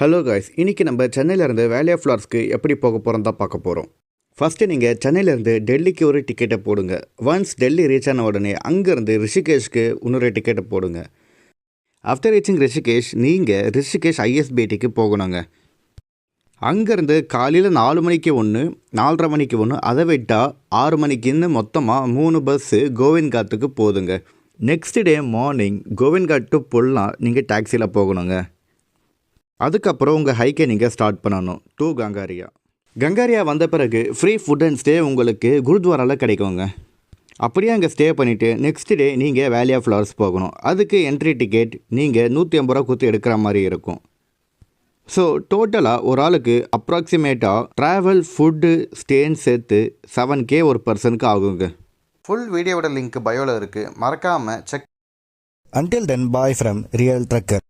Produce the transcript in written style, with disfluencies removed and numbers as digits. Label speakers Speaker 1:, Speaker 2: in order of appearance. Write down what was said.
Speaker 1: Hello guys, இன்றைக்கி நம்ம சென்னையிலேருந்து வேலி ஆஃப் ஃப்ளவர்ஸ்க்கு எப்படி போக போகிறோம் தான் பார்க்க போகிறோம். ஃபஸ்ட்டு நீங்கள் சென்னையிலேருந்து டெல்லிக்கு ஒரு டிக்கெட்டை போடுங்க. ஒன்ஸ் டெல்லி ரீச் ஆன உடனே அங்கேருந்து ரிஷிகேஷ்க்கு இன்னொரு டிக்கெட்டை போடுங்க. ஆஃப்டர் ரீச்சிங் ரிஷிகேஷ் நீங்கள் ரிஷிகேஷ் ஐஎஸ்பிடிக்கு போகணுங்க. அங்கேருந்து காலையில் 4 மணிக்கு ஒன்று, 4:30 மணிக்கு ஒன்று, அதை விட்டால் 6 மணிக்குன்னு மொத்தமாக 3 பஸ்ஸு கோவிந்த்காட்டுக்கு போகுதுங்க. நெக்ஸ்ட் டே மார்னிங் கோவிந்த்காட் டு புல்லாம் நீங்கள் டாக்ஸியில் போகணுங்க. அதுக்கப்புறம் உங்கள் ஹைக்கை நீங்கள் ஸ்டார்ட் பண்ணணும் டு கங்காரியா. கங்காரியா வந்த பிறகு ஃப்ரீ ஃபுட் அண்ட் ஸ்டே உங்களுக்கு குருத்வாராவில் கிடைக்குங்க. அப்படியே அங்கே ஸ்டே பண்ணிவிட்டு நெக்ஸ்ட் டே நீங்கள் வேலி ஆஃப் ஃப்ளவர்ஸ் போகணும். அதுக்கு என்ட்ரி டிக்கெட் நீங்கள் 150 ரூபா கொடுத்து எடுக்கிற மாதிரி இருக்கும். ஸோ டோட்டலாக ஒரு ஆளுக்கு அப்ராக்சிமேட்டாக ட்ராவல் ஃபுட்டு ஸ்டேன்னு சேர்த்து 7K ஒரு பர்சனுக்கு ஆகுங்க. ஃபுல் வீடியோவோட லிங்க் பயோவில் இருக்குது, மறக்காமல் check.
Speaker 2: Until then, bye from Real Trucker.